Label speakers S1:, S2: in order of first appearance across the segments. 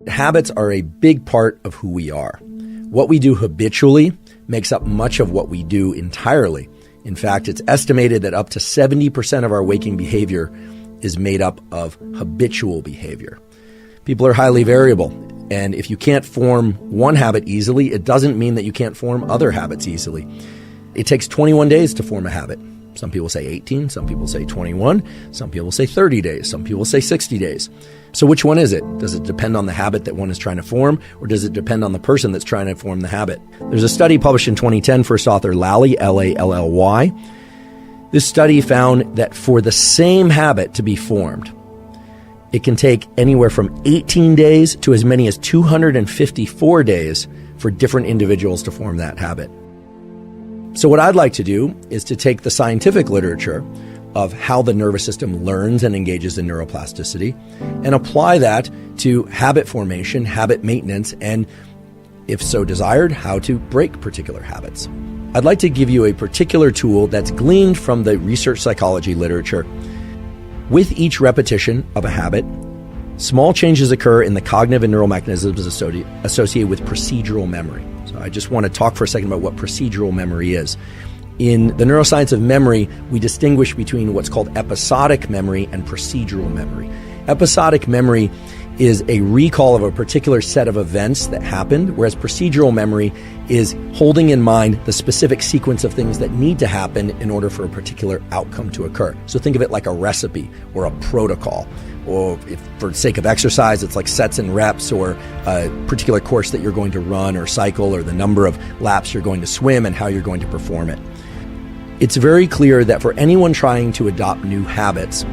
S1: Habits are a big part of who we are. What we do habitually makes up much of what we do entirely. In fact, it's estimated that up to 70% of our waking behavior is made up of habitual behavior. People are highly variable, and if you can't form one habit easily, it doesn't mean that you can't form other habits easily. It takes 21 days to form a habit. Some people say 18, some people say 21, some people say 30 days, some people say 60 days. So which one is it? Does it depend on the habit that one is trying to form, or does it depend on the person that's trying to form the habit? There's a study published in 2010, first author Lally, L-A-L-L-Y. This study found that for the same habit to be formed, it can take anywhere from 18 days to as many as 254 days for different individuals to form that habit. So what I'd like to do is to take the scientific literature of how the nervous system learns and engages in neuroplasticity and apply that to habit formation, habit maintenance, and, if so desired, how to break particular habits. I'd like to give you a particular tool that's gleaned from the research psychology literature. With each repetition of a habit, small changes occur in the cognitive and neural mechanisms associated with procedural memory. So I just want to talk for a second about what procedural memory is. In the neuroscience of memory, we distinguish between what's called episodic memory and procedural memory. Episodic memory is a recall of a particular set of events that happened, whereas procedural memory is holding in mind the specific sequence of things that need to happen in order for a particular outcome to occur. So think of it like a recipe or a protocol. Or if for the sake of exercise, it's like sets and reps, or a particular course that you're going to run or cycle, or the number of laps you're going to swim and how you're going to perform it. It's very clear that for anyone trying to adopt new habits,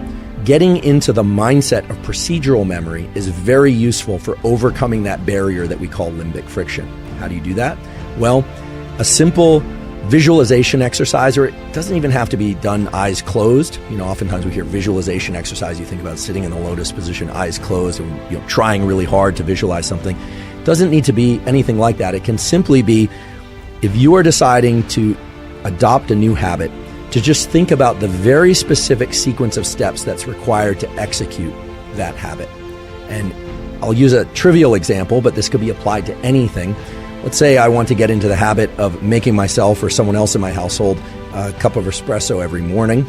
S1: getting into the mindset of procedural memory is very useful for overcoming that barrier that we call limbic friction. How do you do that? Well, a simple visualization exercise, or it doesn't even have to be done eyes closed. Oftentimes we hear visualization exercise, you think about sitting in the lotus position, eyes closed, and trying really hard to visualize something. It doesn't need to be anything like that. It can simply be, if you are deciding to adopt a new habit, to just think about the very specific sequence of steps that's required to execute that habit. And I'll use a trivial example, but this could be applied to anything. Let's say I want to get into the habit of making myself or someone else in my household a cup of espresso every morning.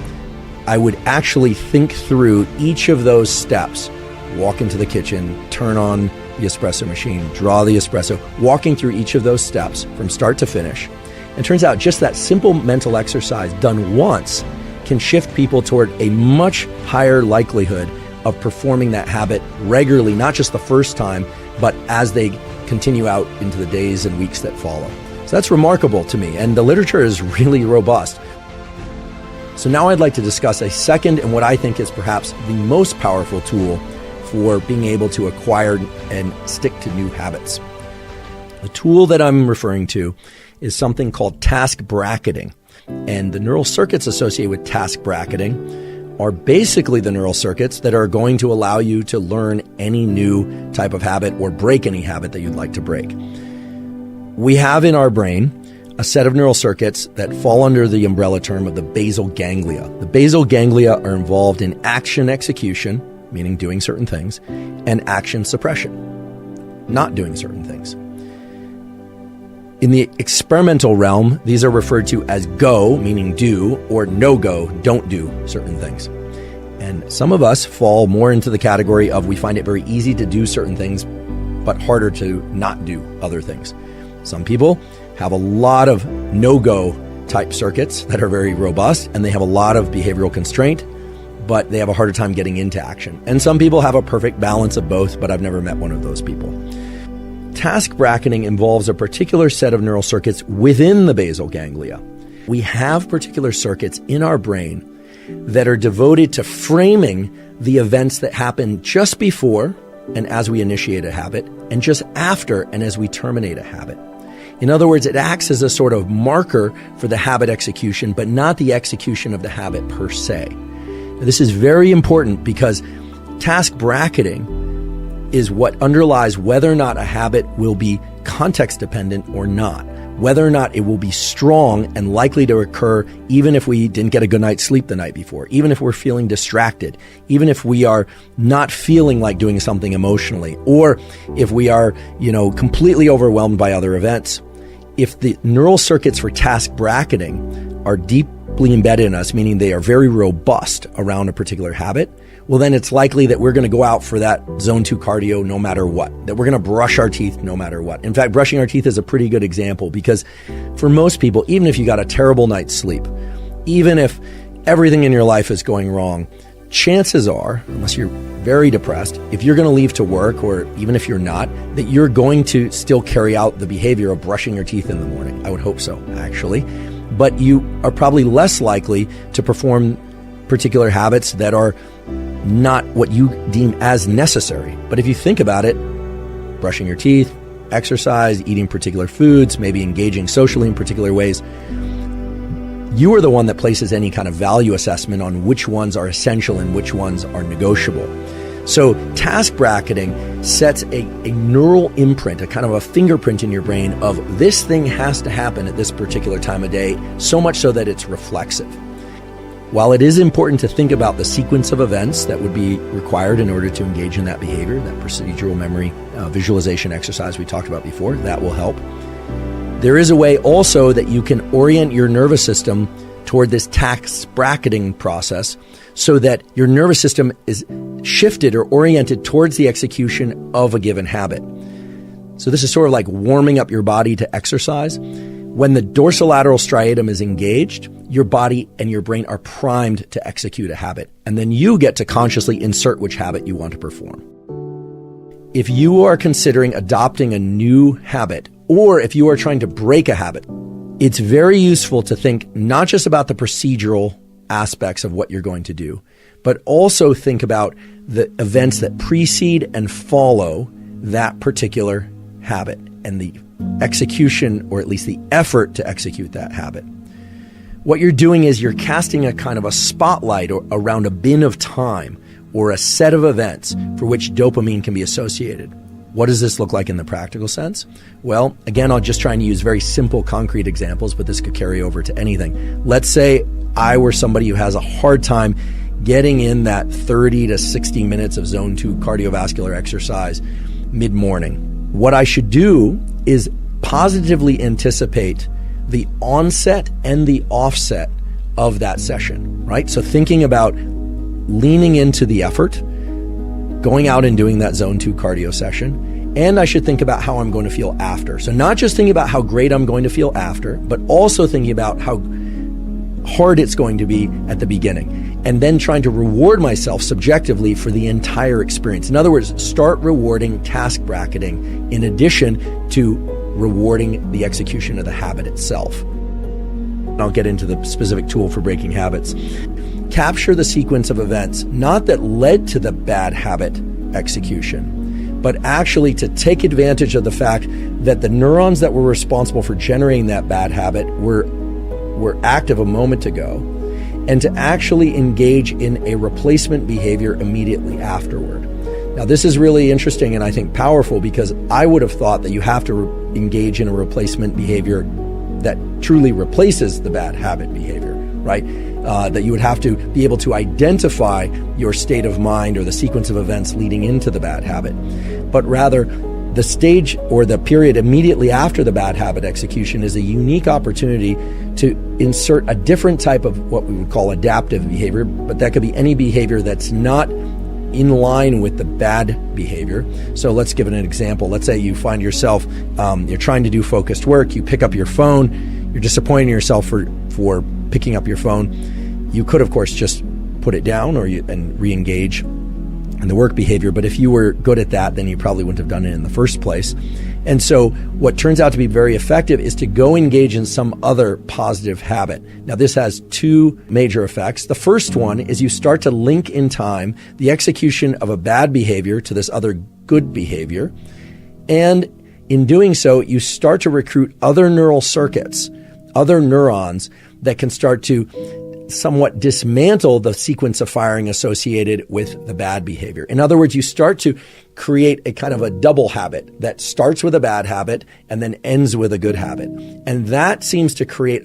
S1: I would actually think through each of those steps. Walk into the kitchen, turn on the espresso machine, draw the espresso, walking through each of those steps from start to finish. And it turns out just that simple mental exercise done once can shift people toward a much higher likelihood of performing that habit regularly, not just the first time, but as they continue out into the days and weeks that follow. So that's remarkable to me, and the literature is really robust. So now I'd like to discuss a second and what I think is perhaps the most powerful tool for being able to acquire and stick to new habits. The tool that I'm referring to is something called task bracketing. And the neural circuits associated with task bracketing are basically the neural circuits that are going to allow you to learn any new type of habit or break any habit that you'd like to break. We have in our brain a set of neural circuits that fall under the umbrella term of the basal ganglia. The basal ganglia are involved in action execution, meaning doing certain things, and action suppression, not doing certain things. In the experimental realm, these are referred to as go, meaning do, or no go, don't do certain things. And some of us fall more into the category of we find it very easy to do certain things, but harder to not do other things. Some people have a lot of no-go type circuits that are very robust, and they have a lot of behavioral constraint, but they have a harder time getting into action. And some people have a perfect balance of both, but I've never met one of those people. Task bracketing involves a particular set of neural circuits within the basal ganglia. We have particular circuits in our brain that are devoted to framing the events that happen just before and as we initiate a habit, and just after and as we terminate a habit. In other words, it acts as a sort of marker for the habit execution, but not the execution of the habit per se. Now, this is very important because task bracketing is what underlies whether or not a habit will be context dependent or not. whether or not it will be strong and likely to occur even if we didn't get a good night's sleep the night before, even if we're feeling distracted, even if we are not feeling like doing something emotionally, or if we are, completely overwhelmed by other events. If the neural circuits for task bracketing are deeply embedded in us, meaning they are very robust around a particular habit, well, then it's likely that we're going to go out for that zone 2 cardio no matter what, that we're going to brush our teeth no matter what. In fact, brushing our teeth is a pretty good example because for most people, even if you got a terrible night's sleep, even if everything in your life is going wrong, chances are, unless you're very depressed, if you're going to leave to work, or even if you're not, that you're going to still carry out the behavior of brushing your teeth in the morning. I would hope so, actually. But you are probably less likely to perform particular habits that are not what you deem as necessary. But if you think about it, brushing your teeth, exercise, eating particular foods, maybe engaging socially in particular ways, you are the one that places any kind of value assessment on which ones are essential and which ones are negotiable. So task bracketing sets a neural imprint, a kind of a fingerprint in your brain of this thing has to happen at this particular time of day, so much so that it's reflexive. While it is important to think about the sequence of events that would be required in order to engage in that behavior, that procedural memory visualization exercise we talked about before, that will help. There is a way also that you can orient your nervous system toward this task bracketing process so that your nervous system is shifted or oriented towards the execution of a given habit. So this is sort of like warming up your body to exercise. When the dorsolateral striatum is engaged, your body and your brain are primed to execute a habit, and then you get to consciously insert which habit you want to perform. If you are considering adopting a new habit, or if you are trying to break a habit, it's very useful to think not just about the procedural aspects of what you're going to do, but also think about the events that precede and follow that particular habit and the execution, or at least the effort to execute that habit. What you're doing is you're casting a kind of a spotlight around a bin of time or a set of events for which dopamine can be associated. What does this look like in the practical sense? Well, again, I'll just try and use very simple, concrete examples, but this could carry over to anything. Let's say I were somebody who has a hard time getting in that 30 to 60 minutes of zone 2 cardiovascular exercise mid-morning. What I should do is positively anticipate the onset and the offset of that session, right? So thinking about leaning into the effort, going out and doing that zone 2 cardio session, and I should think about how I'm going to feel after. So not just thinking about how great I'm going to feel after, but also thinking about how hard it's going to be at the beginning, and then trying to reward myself subjectively for the entire experience. In other words, start rewarding task bracketing in addition to rewarding the execution of the habit itself. And I'll get into the specific tool for breaking habits. Capture the sequence of events, not that led to the bad habit execution, but actually to take advantage of the fact that the neurons that were responsible for generating that bad habit were active a moment ago, and to actually engage in a replacement behavior immediately afterward. Now, this is really interesting and I think powerful, because I would have thought that you have to engage in a replacement behavior that truly replaces the bad habit behavior, right? That you would have to be able to identify your state of mind or the sequence of events leading into the bad habit. But rather, the stage or the period immediately after the bad habit execution is a unique opportunity to insert a different type of what we would call adaptive behavior, but that could be any behavior that's not in line with the bad behavior. So let's give it an example. Let's say you find yourself, you're trying to do focused work, you pick up your phone, you're disappointing yourself for picking up your phone. You could, of course, just put it down and re-engage in the work behavior. But if you were good at that, then you probably wouldn't have done it in the first place. And so what turns out to be very effective is to go engage in some other positive habit. Now, this has two major effects. The first one is you start to link in time the execution of a bad behavior to this other good behavior. And in doing so, you start to recruit other neural circuits, other neurons that can start to somewhat dismantle the sequence of firing associated with the bad behavior. In other words, you start to create a kind of a double habit that starts with a bad habit and then ends with a good habit. And that seems to create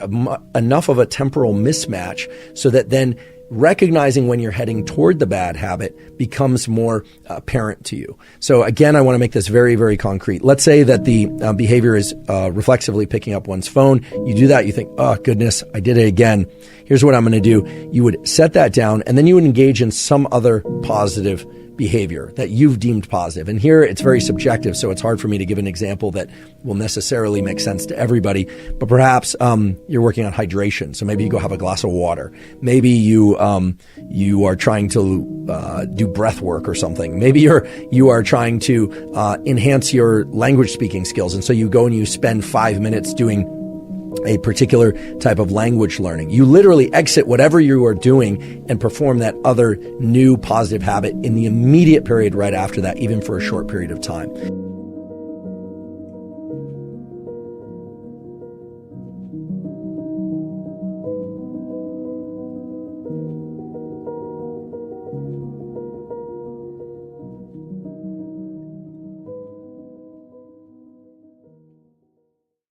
S1: enough of a temporal mismatch so that then recognizing when you're heading toward the bad habit becomes more apparent to you. So again, I want to make this very, very concrete. Let's say that the behavior is reflexively picking up one's phone. You do that, you think, oh goodness, I did it again. Here's what I'm going to do. You would set that down and then you would engage in some other positive behavior that you've deemed positive. And here it's very subjective, so it's hard for me to give an example that will necessarily make sense to everybody. But perhaps you're working on hydration, so maybe you go have a glass of water. Maybe you are trying to do breath work or something. Maybe you are trying to enhance your language speaking skills, and so you go and you spend 5 minutes doing a particular type of language learning. You literally exit whatever you are doing and perform that other new positive habit in the immediate period right after that, even for a short period of time.